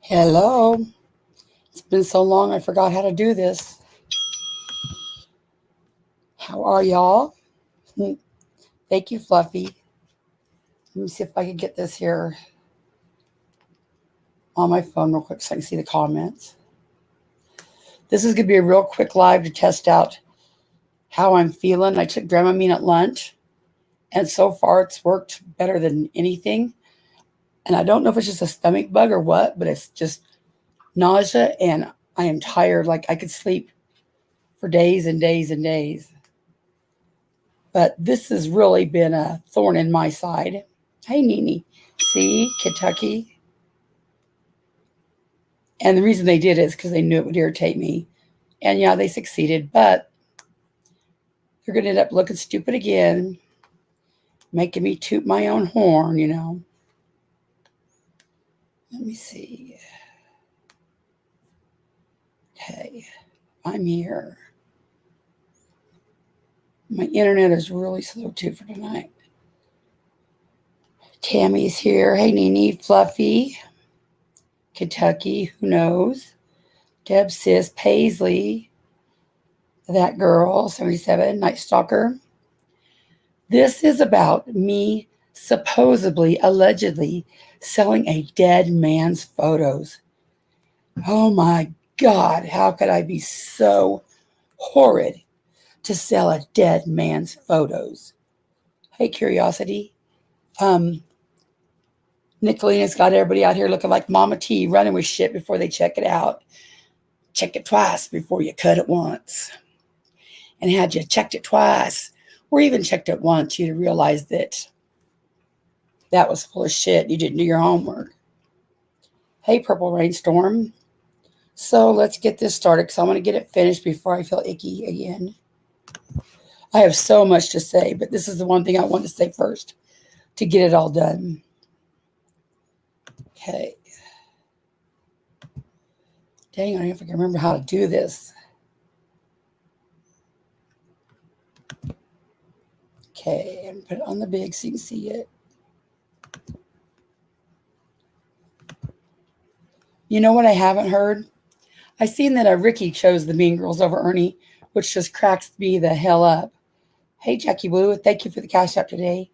Hello. It's been so long I forgot how to do this. How are y'all? Thank you, Fluffy. Let me see if I can get this here on my phone real quick so I can see the comments. This is going to be a real quick live to test out how I'm feeling. I took Dramamine at lunch, and so far it's worked better than anything. And I don't know if it's just a stomach bug or what, but it's just nausea, and I am tired. Like I could sleep for days and days and days. But this has really been a thorn in my side. Hey, Nene. See, Kentucky. And the reason they did it is because they knew it would irritate me. And yeah, they succeeded, but they're going to end up looking stupid again, making me toot my own horn, you know. Let me see. Okay, I'm here. My internet is really slow too for tonight. Tammy's here. Hey, Nene, Fluffy. Kentucky, who knows? Deb Sis, Paisley, that girl, 77, Night Stalker. This is about me supposedly, allegedly selling a dead man's photos. Oh my God, how could I be so horrid to sell a dead man's photos? Hey, Curiosity. Nicolina's got everybody out here looking like Mama T, running with shit before they check it out. Check it twice before you cut it once. And had you checked it twice, or even checked it once, you'd have realized that that was full of shit. You didn't do your homework. Hey, Purple Rainstorm. So let's get this started because I want to get it finished before I feel icky again. I have so much to say, but this is the one thing I want to say first to get it all done. Okay. Dang, I don't know if I can remember how to do this. Okay, and put it on the big so you can see it. You know what I haven't heard? I seen that Ricky chose the Mean Girls over Ernie, which just cracks me the hell up. Hey, Jackie Blue, thank you for the cash app today.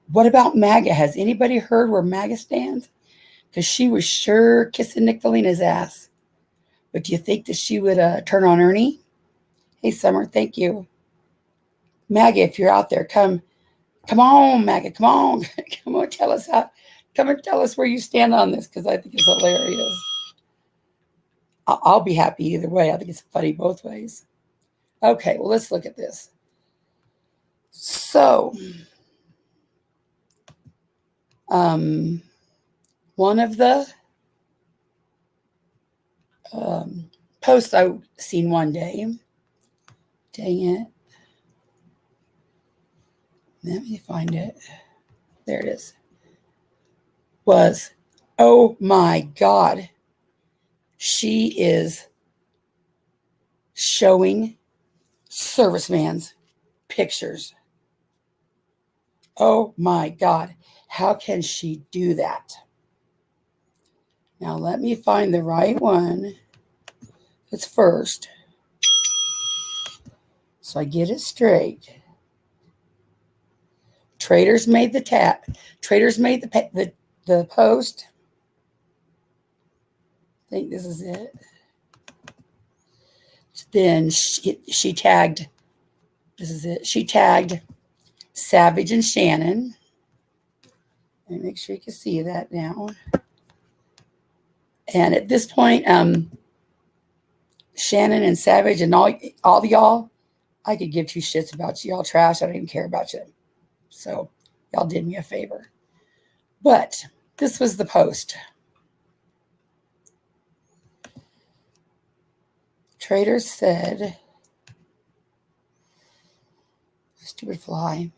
What about MAGA? Has anybody heard where MAGA stands? Because she was sure kissing Nicolina's ass. But do you think that she would turn on Ernie? Hey, Summer, thank you. MAGA, if you're out there, come on, MAGA, come on. Come on, come and tell us where you stand on this, because I think it's hilarious. I'll be happy either way. I think it's funny both ways. Okay, well, let's look at this. So, one of the posts I seen one day, dang it, let me find it. There it is. Was, oh my God, she is showing serviceman's pictures. Oh my God, how can she do that? Now let me find the right one. It's first, so I get it straight. Traders made the Traders made the post. I think this is it. Then she tagged. This is it. She tagged Savage and Shannon. Let me make sure you can see that now. And at this point, Shannon and Savage and all the y'all, I could give two shits about you. Y'all trash. I don't even care about you. So y'all did me a favor. But this was the post. Trader said, stupid fly.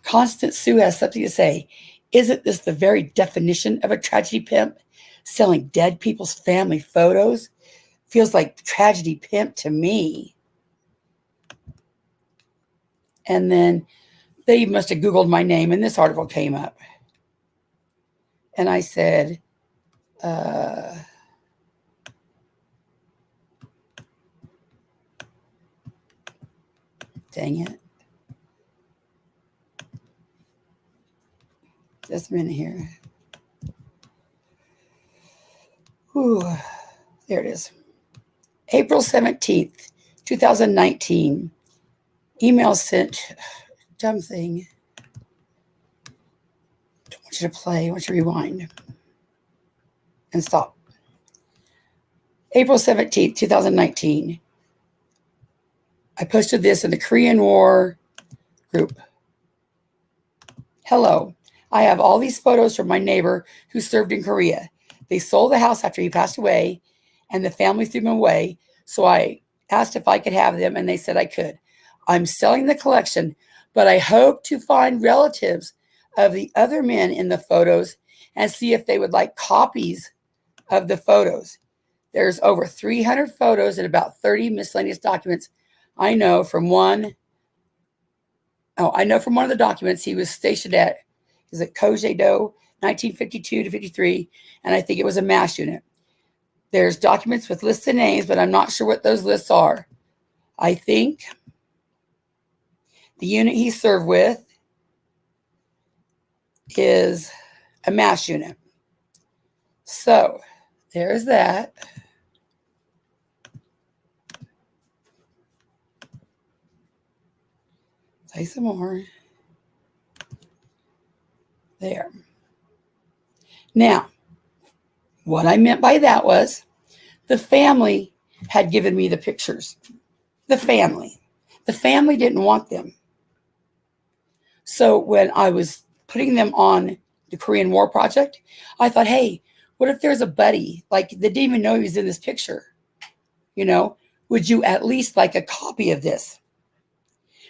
Constant Sue has something to say. Isn't this the very definition of a tragedy pimp? Selling dead people's family photos? Feels like tragedy pimp to me. And then they must have Googled my name and this article came up. And I said, dang it. Just a minute here. Whew. There it is. April 17th, 2019. Email sent. Dumb thing. Don't want you to play. I want you to rewind. And stop. April 17th, 2019. I posted this in the Korean War group. Hello. I have all these photos from my neighbor who served in Korea. They sold the house after he passed away, and the family threw them away. So I asked if I could have them, and they said I could. I'm selling the collection, but I hope to find relatives of the other men in the photos and see if they would like copies of the photos. There's over 300 photos and about 30 miscellaneous documents. I know from one of the documents he was stationed at, is it Kojedo, 1952 to 53, and I think it was a MASH unit. There's documents with lists of names, but I'm not sure what those lists are. I think the unit he served with is a MASH unit. So there's that. Say some more. There. Now, what I meant by that was the family had given me the pictures. The family didn't want them. So when I was putting them on the Korean War project, I thought, hey, what if there's a buddy, like they didn't even know he was in this picture? Would you at least like a copy of this?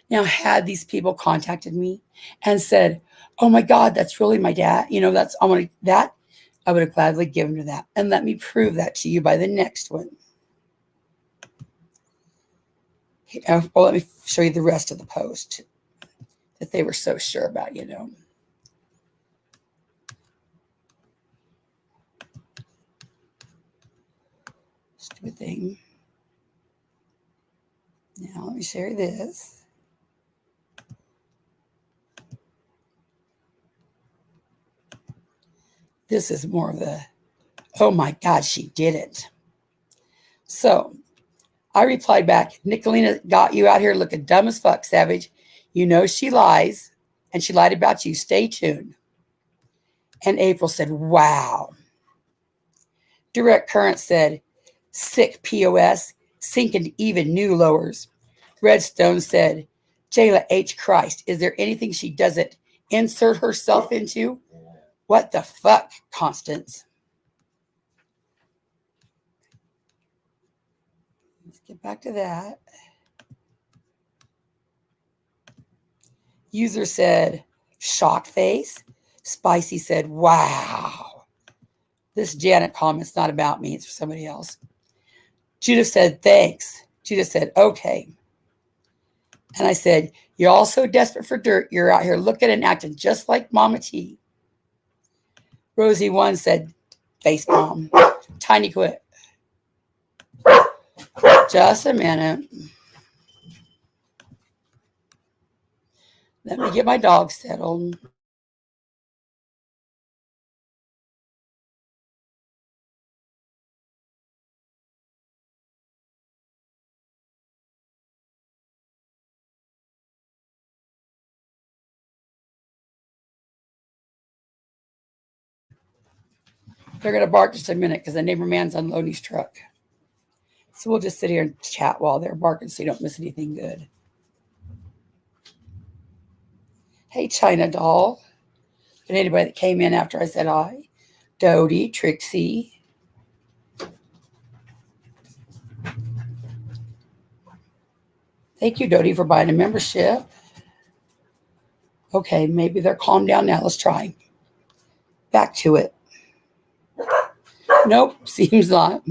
Now, had these people contacted me and said, oh my God, that's really my dad, I would have gladly given to that. And let me prove that to you by the next one. Well, let me show you the rest of the post that they were so sure about, Stupid thing. Now, let me share this. This is more of the, oh my God, she did it. So I replied back, Nicolina got you out here looking dumb as fuck, Savage. You know she lies, and she lied about you. Stay tuned. And April said, wow. Direct Current said, sick POS, sinking even new lowers. Redstone said, Jayla H. Christ, is there anything she doesn't insert herself into? What the fuck, Constance? Let's get back to that. User said, shock face. Spicy said, wow. This Janet comment's not about me. It's for somebody else. Judith said, thanks. Judith said, okay. And I said, you're all so desperate for dirt. You're out here looking and acting just like Mama T. Rosie 1 said, face palm. Tiny quit. Just a minute. Let me get my dog settled. They're going to bark just a minute because the neighbor man's unloading his truck. So we'll just sit here and chat while they're barking so you don't miss anything good. Hey, China doll. And anybody that came in after I said hi. Dodie, Trixie. Thank you, Dodie, for buying a membership. Okay, maybe they're calmed down now. Let's try. Back to it. Nope, seems not.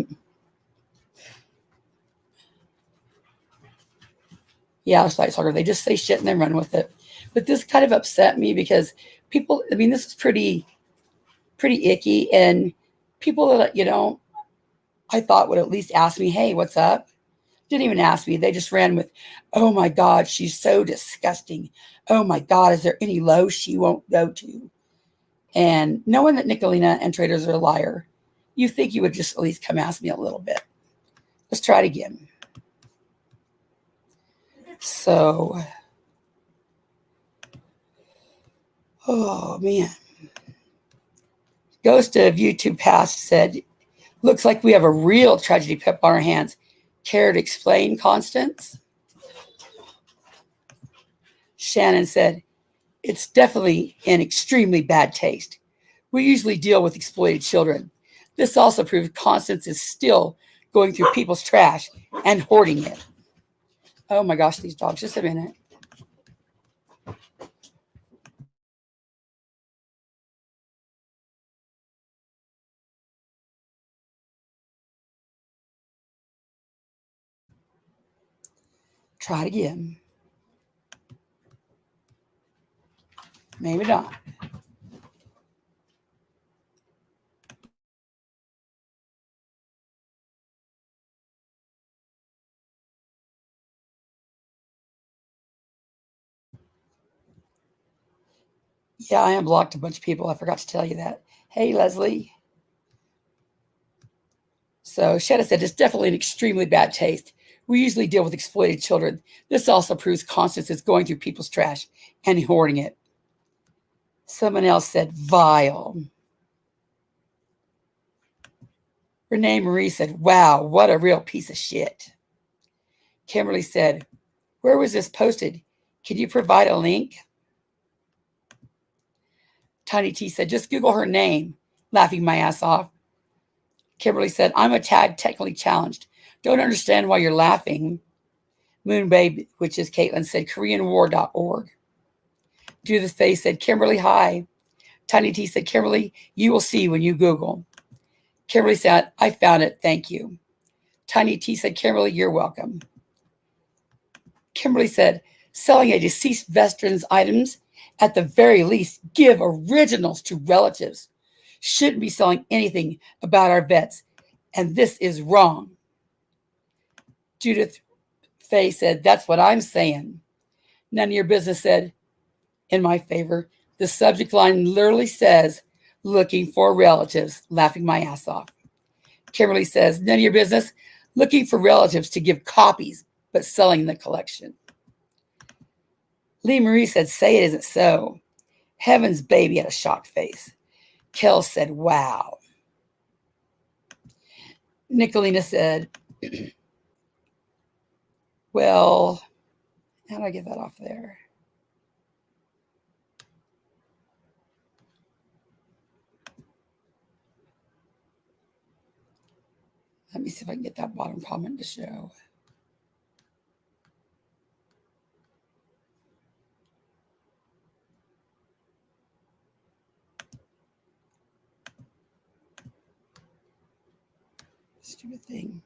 Yeah, it's like soccer. They just say shit and then run with it. But this kind of upset me because people, this is pretty pretty icky. And people that, I thought would at least ask me, hey, what's up? Didn't even ask me. They just ran with, oh my God, she's so disgusting. Oh my God, is there any low she won't go to? And knowing that Nicolina and traders are a liar, you think you would just at least come ask me a little bit. Let's try it again. So, oh man. Ghost of YouTube Past said, looks like we have a real tragedy pip on our hands. Care to explain, Constance? Shannon said, it's definitely an extremely bad taste. We usually deal with exploited children. This also proves Constance is still going through people's trash and hoarding it. Oh my gosh, these dogs, just a minute. Try it again. Maybe not. Yeah, I unblocked a bunch of people. I forgot to tell you that. Hey, Leslie. So Shannon said, it's definitely an extremely bad taste. We usually deal with exploited children. This also proves Constance is going through people's trash and hoarding it. Someone else said, vile. Renee Marie said, wow, what a real piece of shit. Kimberly said, where was this posted? Can you provide a link? Tiny T said, just Google her name, laughing my ass off. Kimberly said, I'm a tag technically challenged. Don't understand why you're laughing. Moonbabe, which is Caitlin, said KoreanWar.org. Judith Faye said, Kimberly, hi. Tiny T said, Kimberly, you will see when you Google. Kimberly said, I found it, thank you. Tiny T said, Kimberly, you're welcome. Kimberly said, selling a deceased veteran's items, at the very least, give originals to relatives. Shouldn't be selling anything about our vets, and this is wrong. Judith Faye said, that's what I'm saying. None of your business said, in my favor, the subject line literally says, looking for relatives, laughing my ass off. Kimberly says, none of your business, looking for relatives to give copies, but selling the collection. Lee Marie said, say it isn't so. Heaven's baby had a shocked face. Kel said, wow. Nicolina said, well, how do I get that off there? Let me see if I can get that bottom comment to show. Stupid thing.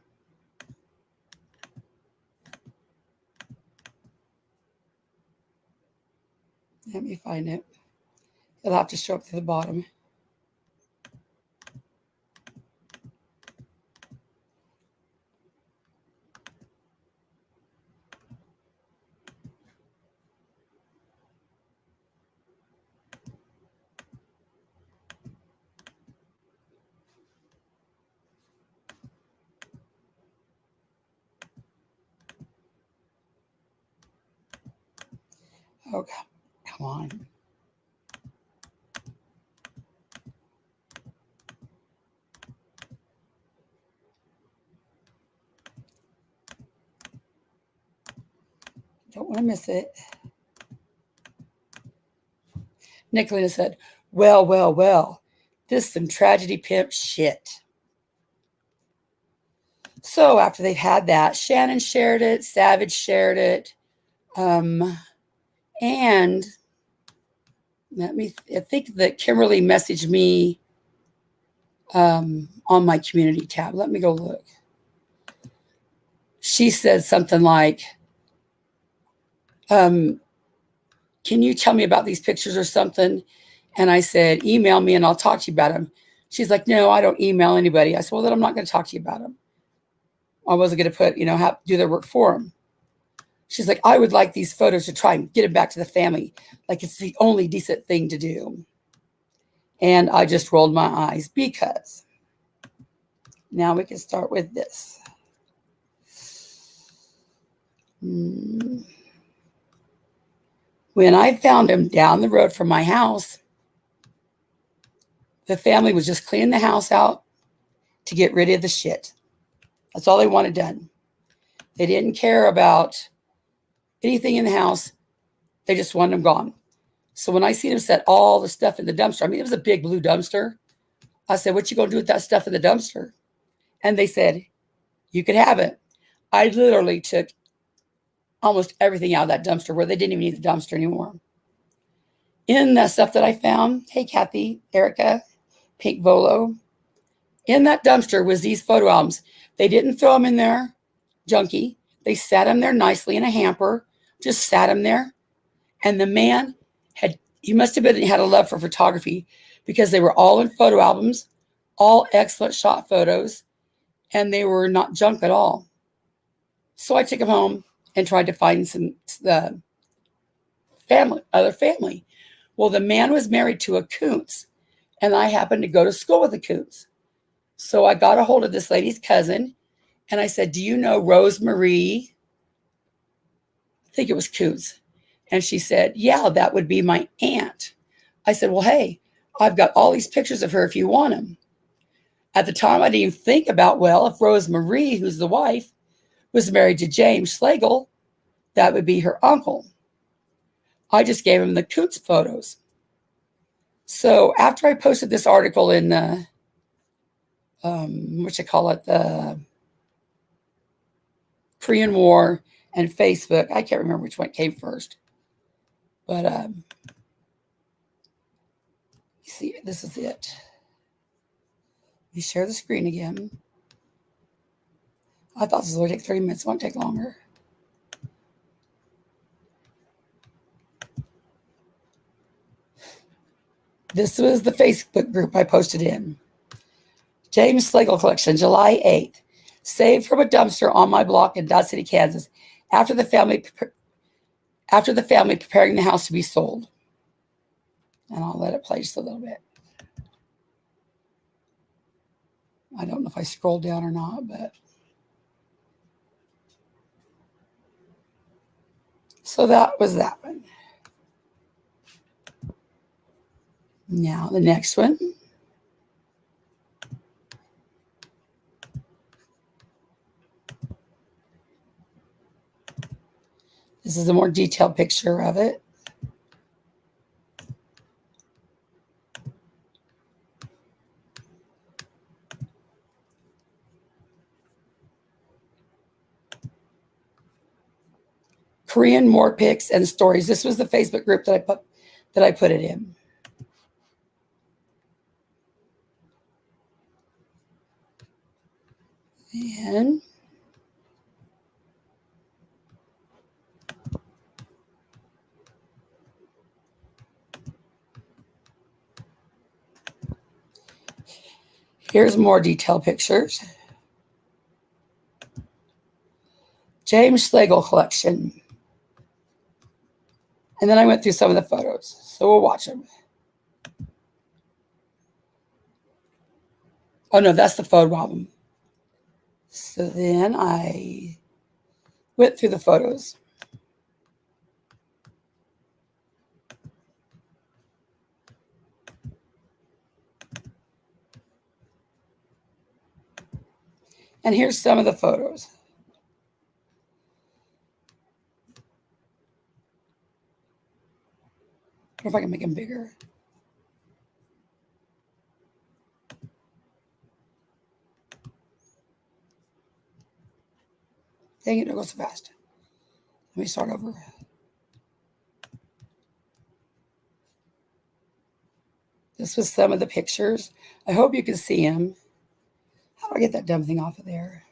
Let me find it. It'll have to show up to the bottom. Oh, come on. Don't want to miss it. Nicolina said, well, well, well, this is some tragedy pimp shit. So after they've had that, Shannon shared it, Savage shared it, and I think that Kimberly messaged me on my community tab. Let me go look. She said something like, can you tell me about these pictures or something? And I said, email me and I'll talk to you about them. She's like, no, I don't email anybody. I said, well, then I'm not going to talk to you about them. I wasn't going to put, do their work for them. She's like, I would like these photos to try and get them back to the family. Like it's the only decent thing to do. And I just rolled my eyes because now we can start with this. When I found him down the road from my house, the family was just cleaning the house out to get rid of the shit. That's all they wanted done. They didn't care about anything in the house. They just wanted them gone. So when I seen them set all the stuff in the dumpster, I mean, it was a big blue dumpster. I said, what you going to do with that stuff in the dumpster? And they said, you could have it. I literally took almost everything out of that dumpster where they didn't even need the dumpster anymore. In the stuff that I found, hey, Kathy, Erica, Pink Volo, in that dumpster was these photo albums. They didn't throw them in there junky. They sat them there nicely in a hamper, just sat them there. And the man he must have had a love for photography because they were all in photo albums, all excellent shot photos, and they were not junk at all. So I took them home and tried to find other family. Well, the man was married to a Koontz, and I happened to go to school with the Koontz. So I got a hold of this lady's cousin, and I said, do you know Rosemarie? I think it was Koontz. And she said, yeah, that would be my aunt. I said, well, hey, I've got all these pictures of her if you want them. At the time, I didn't even think about, well, if Rosemarie, who's the wife, was married to James Schlegel, that would be her uncle. I just gave him the Koontz photos. So after I posted this article in the, the Korean War and Facebook, I can't remember which one came first. But you see, this is it. Let me share the screen again. I thought this was going to take 30 minutes. It won't take longer. This was the Facebook group I posted in. James Schlegel Collection, July 8th. Saved from a dumpster on my block in Dodge City, Kansas, after the family preparing the house to be sold. And I'll let it play just a little bit. I don't know if I scrolled down or not, but. So that was that one. Now the next one. This is a more detailed picture of it. Korean More Pics and Stories. This was the Facebook group that I put it in. And here's more detailed pictures. James Schlegel Collection. And then I went through some of the photos. So we'll watch them. Oh, no, that's the photo album. So then I went through the photos. And here's some of the photos. I wonder if I can make them bigger. Dang it, don't go so fast. Let me start over. This was some of the pictures. I hope you can see them. How do I get that dumb thing off of there?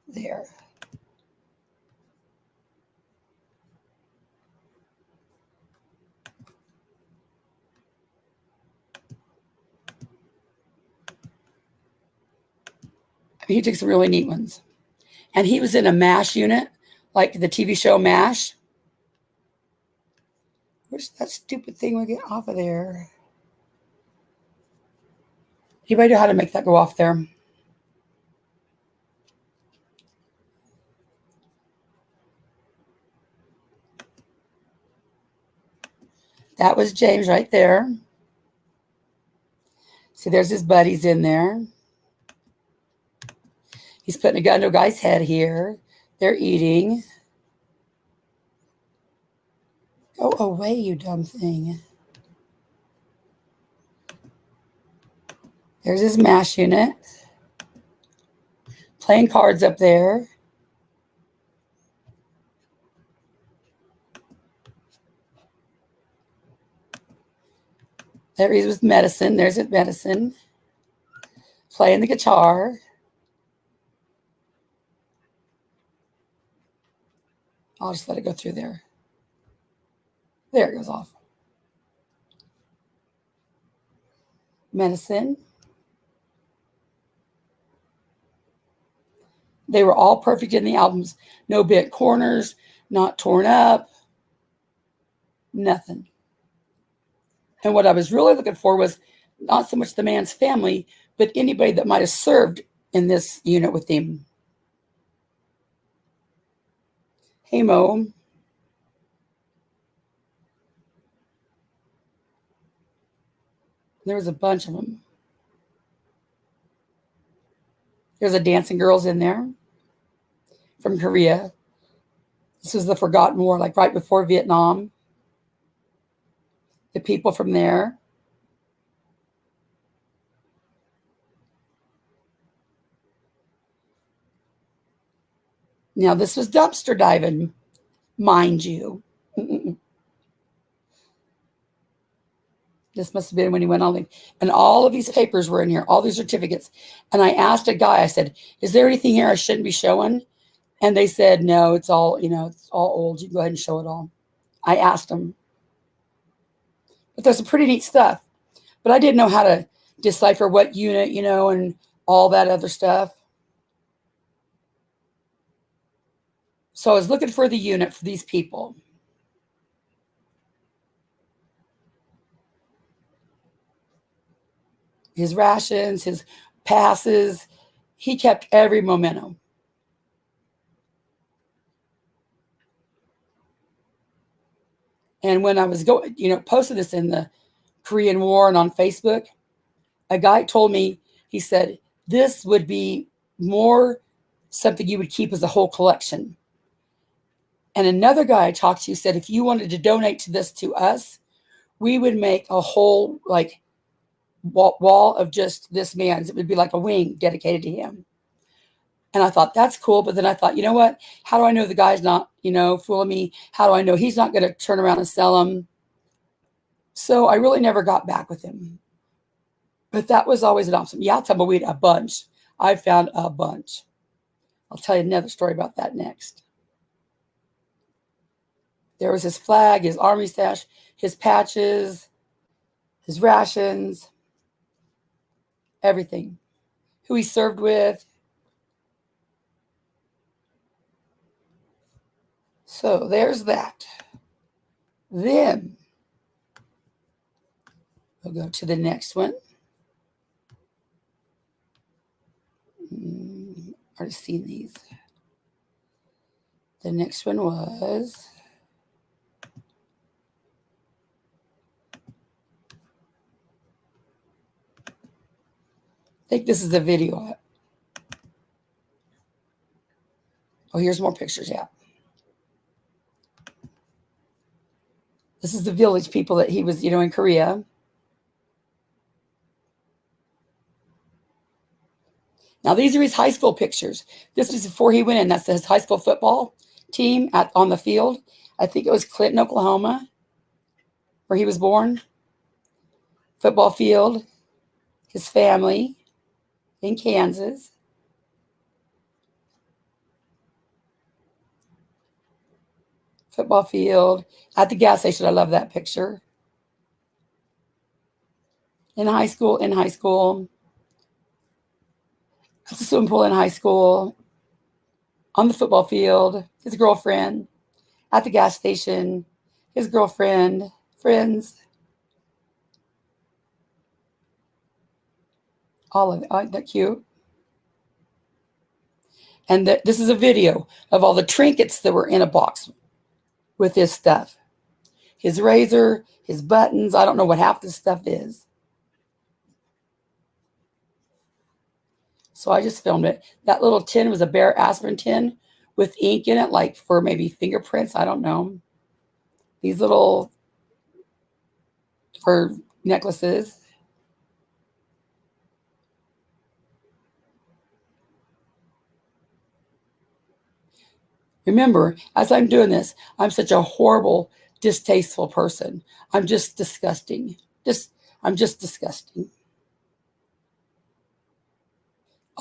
There. He took some really neat ones. And he was in a MASH unit, like the TV show MASH. Where's that stupid thing we get off of there? Anybody know how to make that go off there? That was James right there. See, there's his buddies in there. He's putting a gun to a guy's head here. They're eating. Go away, you dumb thing. There's his MASH unit. Playing cards up there. There he is with medicine. There's his medicine. Playing the guitar. I'll just let it go through there. There it goes off. Medicine. They were all perfect in the albums. No bent corners, not torn up, nothing. And what I was really looking for was not so much the man's family, but anybody that might have served in this unit with him. Hey, Mo. There was a bunch of them. There's a dancing girls in there from Korea. This was the Forgotten War, like right before Vietnam. The people from there. Now, this was dumpster diving, mind you. This must have been when he went on leave. And all of these papers were in here, all these certificates. And I asked a guy, I said, is there anything here I shouldn't be showing? And they said, no, it's all, it's all old. You can go ahead and show it all. I asked him. But there's some pretty neat stuff. But I didn't know how to decipher what unit, and all that other stuff. So I was looking for the unit for these people. His rations, his passes, he kept every memento. And when I was posted this in the Korean War and on Facebook, a guy told me, he said, this would be more something you would keep as a whole collection. And another guy I talked to said, if you wanted to donate to this to us, we would make a whole wall of just this man's. It would be like a wing dedicated to him. And I thought, that's cool. But then I thought, you know what? How do I know the guy's not, fooling me? How do I know he's not going to turn around and sell them? So I really never got back with him. But that was always an option. Yeah, tumbleweed, a bunch. I found a bunch. I'll tell you another story about that next. There was his flag, his army stash, his patches, his rations, everything. Who he served with. So there's that. Then we'll go to the next one. Already seen these. The next one was I think this is a video. Oh, here's more pictures. Yeah. This is the village people that he was, in Korea. Now, these are his high school pictures. This is before he went in. That's his high school football team on the field. I think it was Clinton, Oklahoma, where he was born. Football field. His family in Kansas. Football field. At the gas station. I love that picture. In high school. at the swimming pool in high school, on the football field, his girlfriend, at the gas station, his girlfriend, friends, all of it. Isn't that cute? And this is a video of all the trinkets that were in a box with his stuff. His razor, his buttons. I don't know what half this stuff is. So I just filmed it. That little tin was a bare aspirin tin with ink in it, like for maybe fingerprints. I don't know. These little for necklaces. Remember, as I'm doing this, I'm such a horrible, distasteful person. I'm just disgusting. I'm just disgusting.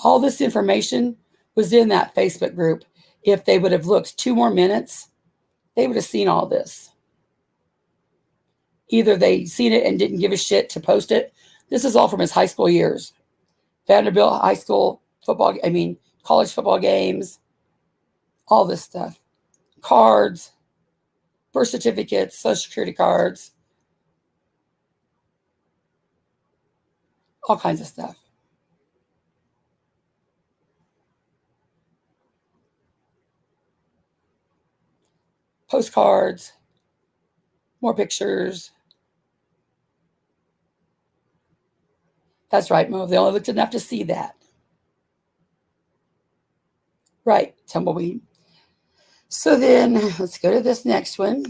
All this information was in that Facebook group. If they would have looked 2 more minutes, they would have seen all this. Either they seen it and didn't give a shit to post it. This is all from his high school years. Vanderbilt high school football, college football games, all this stuff. Cards, birth certificates, social security cards, all kinds of stuff. Postcards, more pictures. That's right, Mo. They only looked enough to see that. Right, tumbleweed. So then let's go to this next one.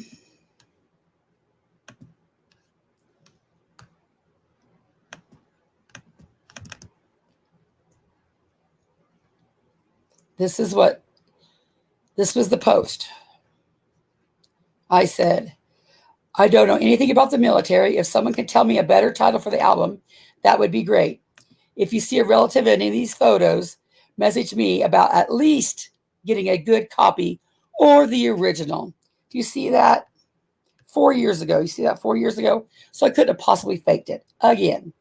This was the post. I said, I don't know anything about the military. If someone can tell me a better title for the album, that would be great. If you see a relative in any of these photos, message me about at least getting a good copy or the original. Do you see that? 4 years ago. You see that 4 years ago? So I couldn't have possibly faked it. Again,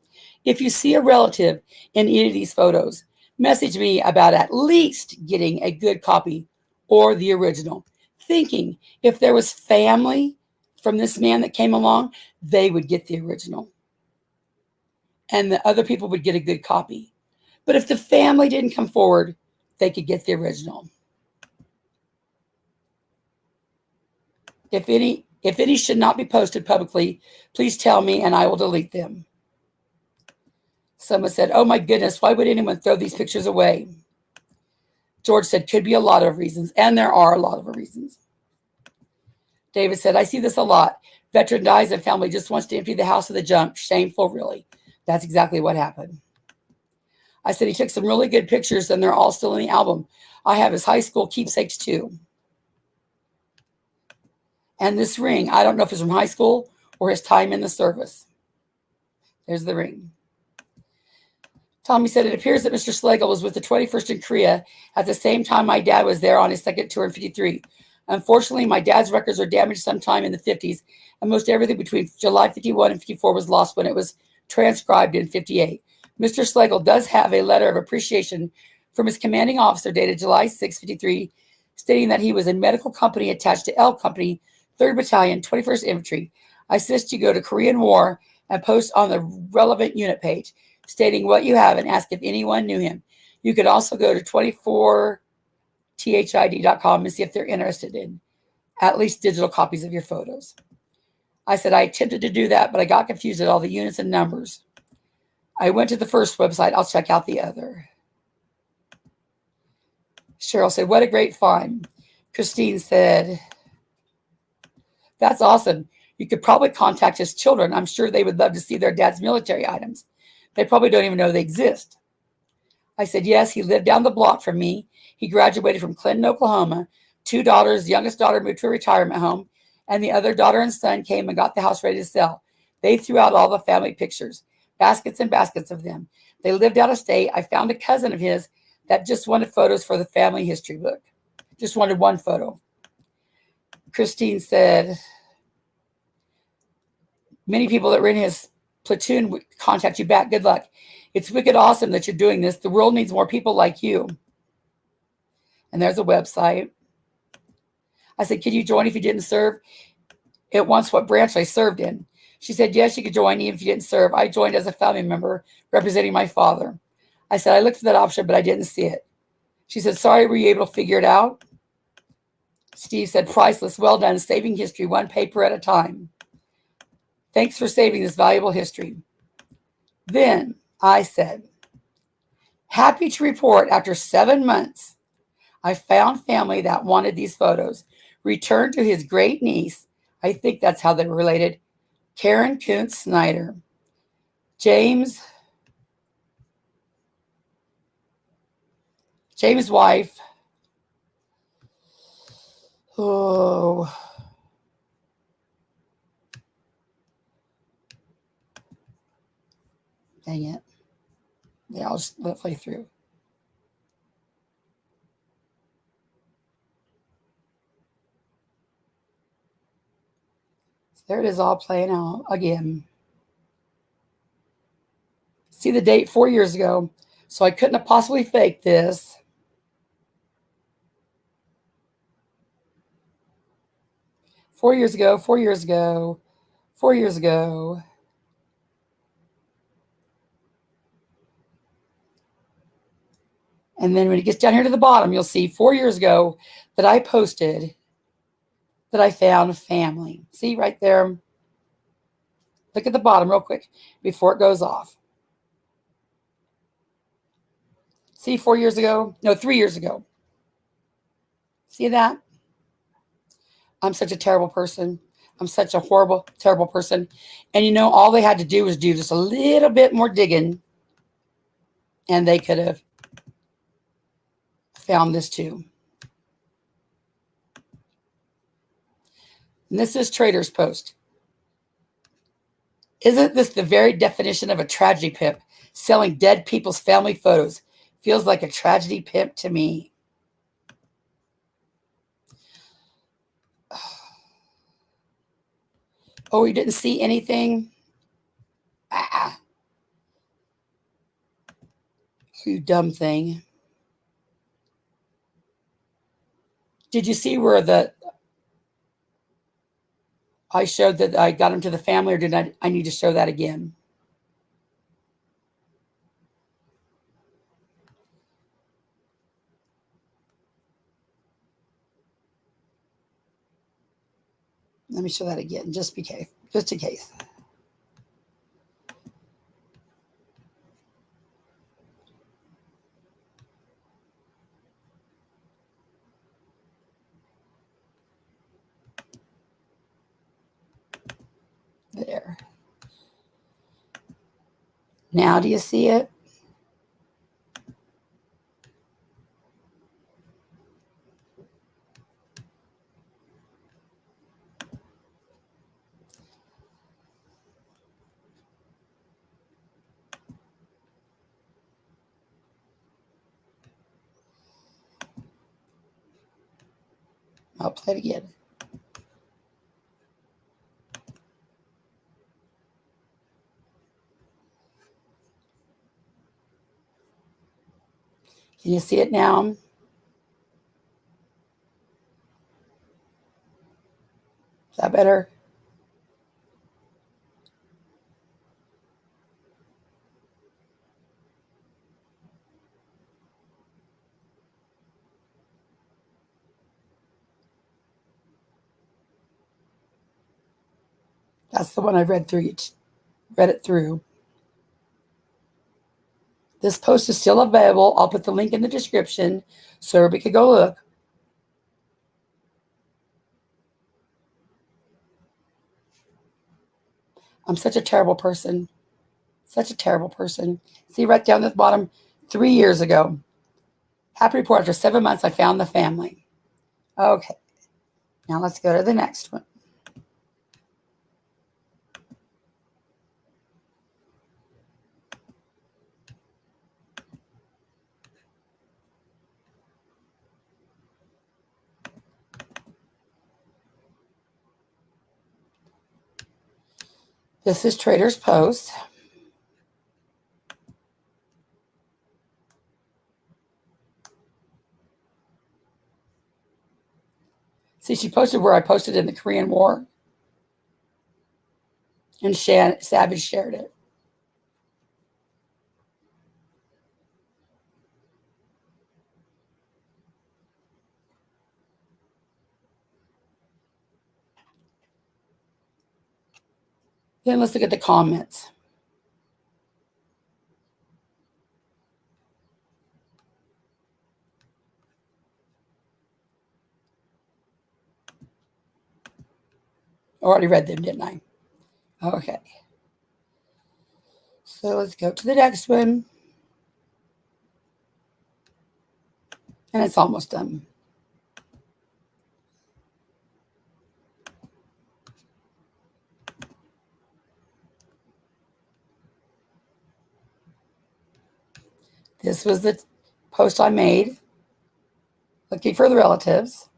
if you see a relative in any of these photos, message me about at least getting a good copy or the original. Thinking if there was family from this man that came along, they would get the original. And the other people would get a good copy. But if the family didn't come forward, they could get the original. If any should not be posted publicly, please tell me and I will delete them. Someone said, oh my goodness, why would anyone throw these pictures away? George said, could be a lot of reasons. And there are a lot of reasons. David said, I see this a lot. Veteran dies and family just wants to empty the house of the junk. Shameful, really. That's exactly what happened. I said, he took some really good pictures and they're all still in the album. I have his high school keepsakes too. And this ring, I don't know if it's from high school or his time in the service. There's the ring. Tommy said, it appears that Mr. Schlegel was with the 21st in Korea at the same time my dad was there on his second tour in 53. Unfortunately, my dad's records were damaged sometime in the 50s, and most everything between July 51 and 54 was lost when it was transcribed in 58. Mr. Schlegel does have a letter of appreciation from his commanding officer dated July 6, 53, stating that he was a medical company attached to L Company, 3rd Battalion, 21st Infantry. I suggest you go to Korean War and post on the relevant unit page, stating what you have and ask if anyone knew him. You could also go to 24thid.com and see if they're interested in at least digital copies of your photos. I said I attempted to do that, but I got confused at all the units and numbers. I went to the first website. I'll check out the other. Cheryl said, what a great find. Christine said, that's awesome. You could probably contact his children. I'm sure they would love to see their dad's military items. They probably don't even know they exist. I said, yes, he lived down the block from me. He graduated from Clinton, Oklahoma. 2 daughters, youngest daughter moved to a retirement home, and the other daughter and son came and got the house ready to sell. They threw out all the family pictures, baskets and baskets of them. They lived out of state. I found a cousin of his that just wanted photos for the family history book. Just wanted one photo. Christine said, many people that were in his platoon would contact you back. Good luck. It's wicked awesome that you're doing this. The world needs more people like you. And there's a website. I said, can you join if you didn't serve? It wants what branch I served in. She said, yes, you could join even if you didn't serve. I joined as a family member representing my father. I said, I looked for that option, but I didn't see it. She said, sorry, were you able to figure it out? Steve said, priceless, well done, saving history one paper at a time. Thanks for saving this valuable history. Then I said, happy to report after 7 months, I found family that wanted these photos. Returned to his great niece. I think that's how they were related. Karen Kuntz Snyder. James' wife. Oh, dang it. Yeah, I'll just let it play through. So there it is all playing out again. See the date 4 years ago. So I couldn't have possibly faked this. Four years ago. And then when it gets down here to the bottom, you'll see 4 years ago that I posted that I found family. See right there? Look at the bottom real quick before it goes off. See 4 years ago? No, 3 years ago. See that? I'm such a terrible person. I'm such a horrible, terrible person. And you know, all they had to do was do just a little bit more digging, and they could have found this too. And this is Trader's Post. Isn't this the very definition of a tragedy pimp? Selling dead people's family photos. Feels like a tragedy pimp to me. Oh, you didn't see anything? Ah, you dumb thing. Did you see where I showed that I got him to the family, or did I need to show that again? Let me show that again, just in case. There. Now do you see it? I'll play it again. Can you see it now? Is that better? That's the one I read it through. This post is still available. I'll put the link in the description so everybody could go look. I'm such a terrible person. Such a terrible person. See right down at the bottom, 3 years ago. Happy report, after 7 months, I found the family. Okay. Now let's go to the next one. This is Trader's Post. See, she posted where I posted in the Korean War. And Savage shared it. Then let's look at the comments. I already read them, didn't I? Okay. So let's go to the next one. And it's almost done. This was the post I made looking for the relatives.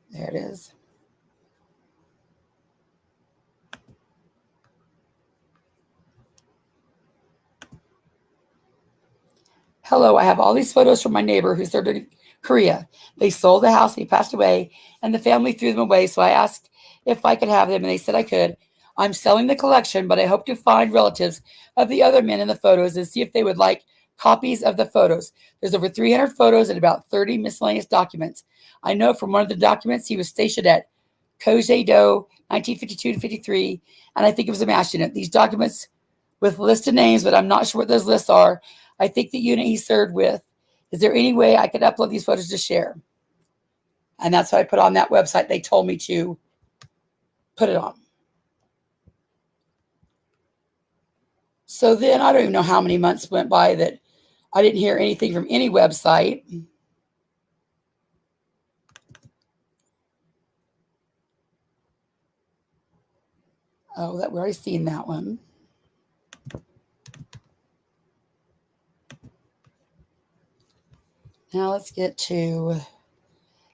There it is. Hello, I have all these photos from my neighbor who served in Korea. They sold the house, he passed away, and the family threw them away. So I asked if I could have them, and they said I could. I'm selling the collection, but I hope to find relatives of the other men in the photos and see if they would like copies of the photos. There's over 300 photos and about 30 miscellaneous documents. I know from one of the documents he was stationed at Kojedo, 1952 to 53, and I think it was a MASH unit. These documents with listed names, but I'm not sure what those lists are. I think the unit he served with. Is there any way I could upload these photos to share? And that's what I put on that website. They told me to put it on. So then I don't even know how many months went by that I didn't hear anything from any website. Oh, that we've already seen that one. Now let's get to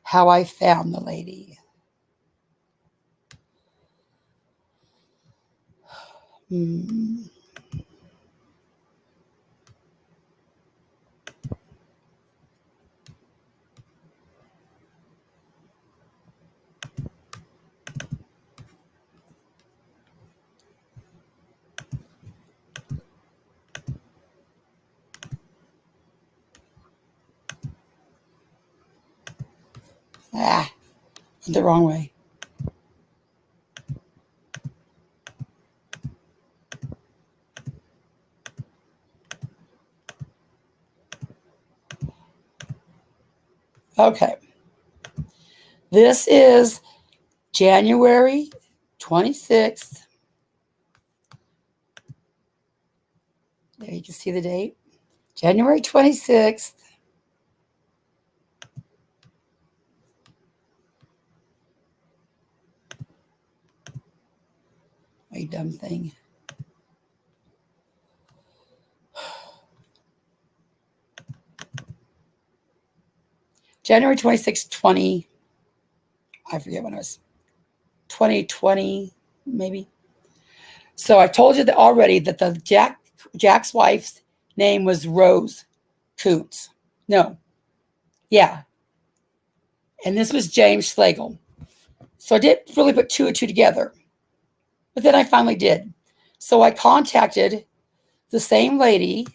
how I found the lady. The wrong way. Okay. This is January 26th. There you can see the date. January 26th. You dumb thing. January 26, 20. I forget when it was. 2020, maybe. So I told you that already that the Jack's wife's name was Rose Coots. No. Yeah. And this was James Schlegel. So I didn't really put two and two together. But then I finally did. So I contacted the same lady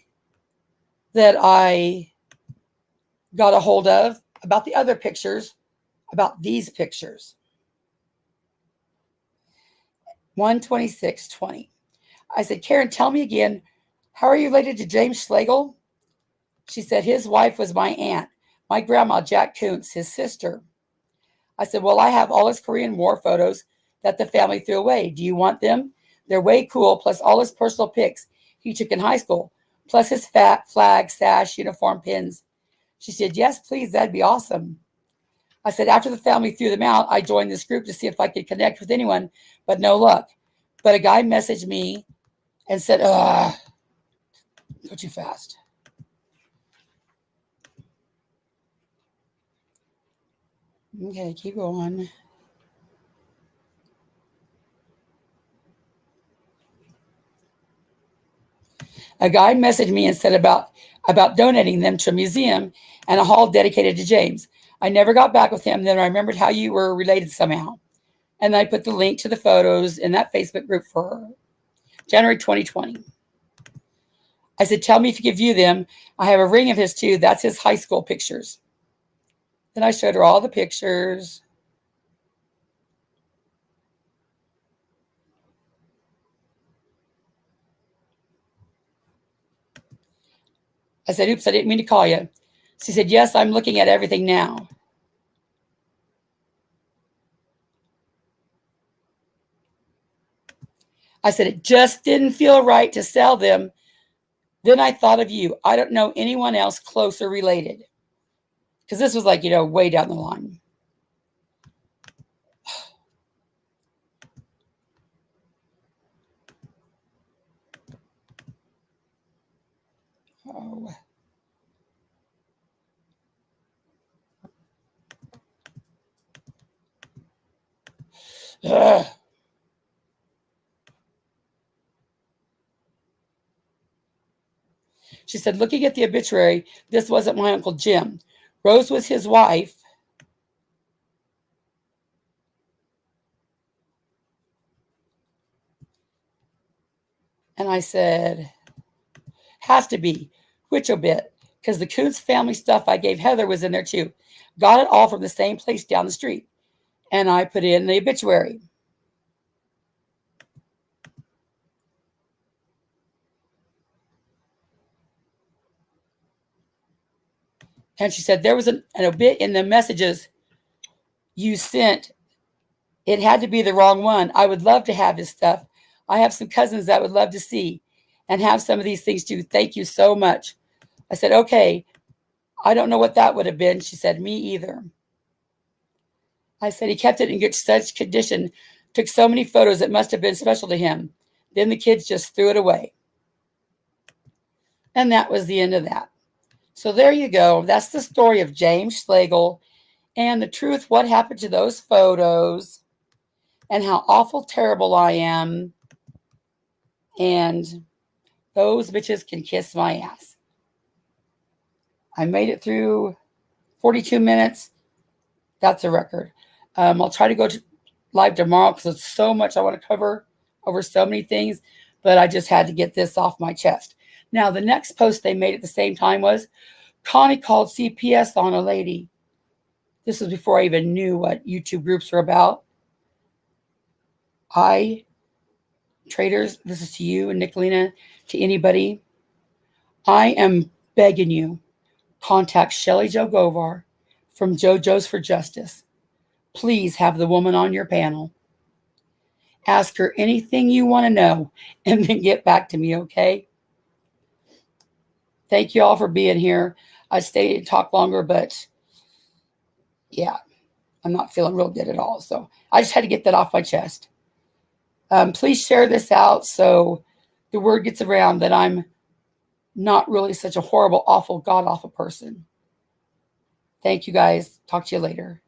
that I got a hold of about the other pictures, about these pictures. 12620. I said, Karen, tell me again, how are you related to James Schlegel? She said, his wife was my aunt, my grandma, Jack Kuntz, his sister. I said, well, I have all his Korean War photos that the family threw away. Do you want them? They're way cool, plus all his personal pics he took in high school, plus his flag, sash, uniform pins. She said, yes, please, that'd be awesome. I said, after the family threw them out, I joined this group to see if I could connect with anyone, but no luck. But a guy messaged me and said, go too fast. Okay, keep going. A guy messaged me and said about donating them to a museum and a hall dedicated to James. I never got back with him. Then I remembered how you were related somehow. And I put the link to the photos in that Facebook group for her. January 2020. I said, tell me if you can view them. I have a ring of his too. That's his high school pictures. Then I showed her all the pictures. I said, oops, I didn't mean to call you. She said, yes, I'm looking at everything now. I said, it just didn't feel right to sell them. Then I thought of you. I don't know anyone else closer related. Because this was like, way down the line. Oh. Ugh. She said, looking at the obituary, this wasn't my Uncle Jim. Rose was his wife. And I said, has to be. Which obit? Because the Coons family stuff I gave Heather was in there too. Got it all from the same place down the street. And I put in the obituary. And she said, there was an obit in the messages you sent. It had to be the wrong one. I would love to have his stuff. I have some cousins that would love to see and have some of these things too. Thank you so much. I said, okay. I don't know what that would have been. She said, me either. I said, he kept it in such condition, took so many photos, it must have been special to him. Then the kids just threw it away. And that was the end of that. So there you go. That's the story of James Schlegel and the truth, what happened to those photos and how awful terrible I am. And those bitches can kiss my ass. I made it through 42 minutes. That's a record. I'll try to go live tomorrow because there's so much I want to cover over so many things, but I just had to get this off my chest. Now, the next post they made at the same time was, Connie called CPS on a lady. This was before I even knew what YouTube groups were about. Traders, this is to you and Nicolina, to anybody. I am begging you, contact Shelley Jo Govar from JoJo's for Justice. Please have the woman on your panel. Ask her anything you want to know and then get back to me, okay? Thank you all for being here. I stayed and talked longer, but yeah, I'm not feeling real good at all. So I just had to get that off my chest. Please share this out so the word gets around that I'm not really such a horrible, awful, god-awful person. Thank you guys. Talk to you later.